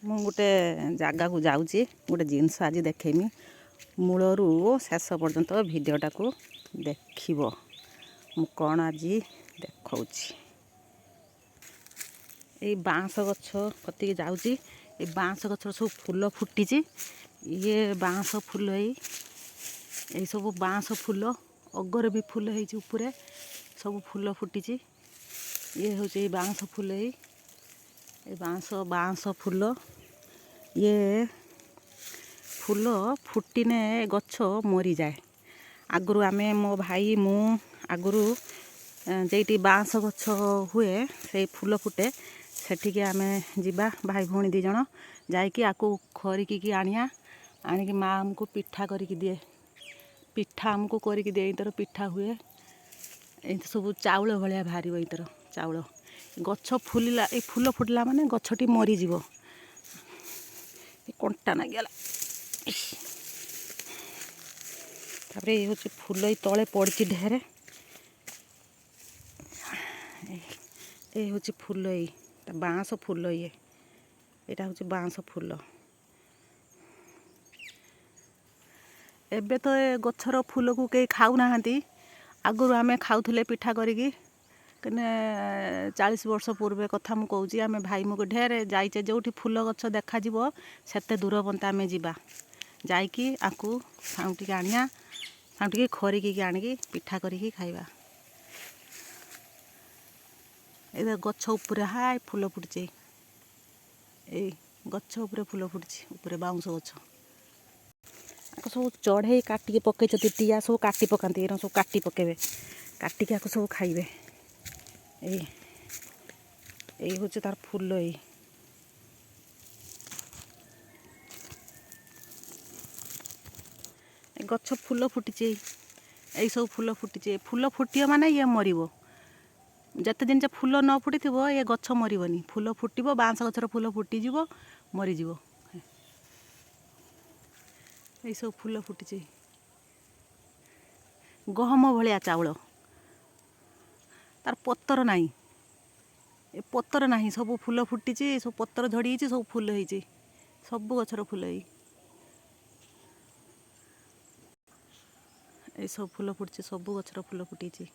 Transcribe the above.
ମୁଁ ଗୋଟେ ଜାଗାକୁ ଯାଉଛି, ଗୋଟେ ଜିନିଷ ଆଜି ଦେଖେଇମି। ମୂଳରୁ ଶେଷ ପର୍ଯ୍ୟନ୍ତ ଭିଡ଼ିଓଟାକୁ ଦେଖିବ। ମୁଁ କ'ଣ ଆଜି ଦେଖଉଛି। ଏଇ ବାଉଁଶ ଗଛ କତିକି ଯାଉଛି। ଏଇ ବାଉଁଶ ଗଛର ସବୁ ଫୁଲ ଫୁଟିଛି। ଇଏ ବାଉଁଶ ଫୁଲ ଏଇ ସବୁ ବାଉଁଶ ଫୁଲ, ଅଗର ବି ଫୁଲ ହେଇଛି ଉପରେ, ସବୁ ଫୁଲ ଫୁଟିଛି। ଇଏ ହେଉଛି ଏଇ ବାଉଁଶ ଫୁଲ, ଏଇ ବାଉଁଶ ଫୁଲ। ଇଏ ଫୁଲ ଫୁଟିନେ ଗଛ ମରିଯାଏ। ଆଗରୁ ଆମେ, ମୋ ଭାଇ, ମୁଁ ଆଗରୁ ଯେଇଠି ବାଉଁଶ ଗଛ ହୁଏ, ସେଇ ଫୁଲ ଫୁଟେ, ସେଠିକି ଆମେ ଯିବା ଭାଇ ଭଉଣୀ 2 ଜଣ ଯାଇକି ଆକୁ ଖରିକିକି ଆଣିକି ମା ଆମକୁ ପିଠା କରିକି ଦିଏ। ପିଠା ଆମକୁ କରିକି ଦିଏ। ଏଇଥର ପିଠା ହୁଏ। ଏମିତି ସବୁ ଚାଉଳ ଭଳିଆ ବାହାରିବ। ଏଇଥର ଚାଉଳ ଗଛ ଫୁଲିଲା, ଏଇ ଫୁଲ ଫୁଟିଲା ମାନେ ଗଛଟି ମରିଯିବ। କଣ୍ଟା ନାଗିଗଲା। ତାପରେ ଏଇ ହେଉଛି ଫୁଲ, ଏଇ ତଳେ ପଡ଼ିଛି ଢେରେ। ଏଇ ହେଉଛି ଫୁଲ, ଏଇଟା ବାଉଁଶ ଫୁଲ। ଏଇଟା ହେଉଛି ବାଉଁଶ ଫୁଲ। ଏବେ ତ ଏ ଗଛର ଫୁଲକୁ କେହି ଖାଉନାହାନ୍ତି। ଆଗରୁ ଆମେ ଖାଉଥିଲେ ପିଠା କରିକି। କିନ୍ତୁ 40 ବର୍ଷ ପୂର୍ବେ କଥା ମୁଁ କହୁଛି। ଆମେ ଭାଇ ମୁକୁ ଢେରେ ଯାଇଛେ, ଯେଉଁଠି ଫୁଲ ଗଛ ଦେଖାଯିବ ସେତେ ଦୂର ପର୍ଯ୍ୟନ୍ତ ଆମେ ଯିବା। ଯାଇକି ଆକୁ ସାଉଁଟିକି ଆଣିବା, ସାଉଁଟିକି ଖରିକିକି ଆଣିକି ପିଠା କରିକି ଖାଇବା। ଏ ଗଛ ଉପରେ ହାଏ ଫୁଲ ଫୁଟିଛି। ଏଇ ଗଛ ଉପରେ ଫୁଲ ଫୁଟିଛି, ଉପରେ ବାଉଁଶ ଗଛ। ଆକୁ ସବୁ ଚଢ଼େଇ କାଟିକି ପକେଇଛନ୍ତି। ଟିଆ ସବୁ କାଟି ପକାନ୍ତି। ଏରା ସବୁ କାଟି ପକେଇବେ, କାଟିକି ଆକୁ ସବୁ ଖାଇବେ। ଏଇ ହେଉଛି ତାର ଫୁଲ। ଏ ଗଛ ଫୁଲ ଫୁଟିଛି। ଏଇ ସବୁ ଫୁଲ ଫୁଟିଛି। ଫୁଲ ଫୁଟିବ ମାନେ ଇଏ ମରିବ। ଯେତେ ଦିନ ଯେ ଫୁଲ ନ ଫୁଟିଥିବ ଏ ଗଛ ମରିବନି। ଫୁଲ ଫୁଟିବ, ବାଉଁଶ ଗଛର ଫୁଲ ଫୁଟିଯିବ, ମରିଯିବ। ଏଇ ସବୁ ଫୁଲ ଫୁଟିଛି। ଗହମ ଭଳିଆ ଚାଉଳ, ତାର ପତର ନାହିଁ। ଏ ପତର ନାହିଁ, ସବୁ ଫୁଲ ଫୁଟିଛି। ସବୁ ପତର ଝଡ଼ି ଯାଇଛି, ସବୁ ଫୁଲ ହେଇଛି। ସବୁ ଗଛର ଫୁଲ ଏଇ ସବୁ ଫୁଲ ଫୁଟିଛି। ସବୁ ଗଛର ଫୁଲ ଫୁଟିଛି।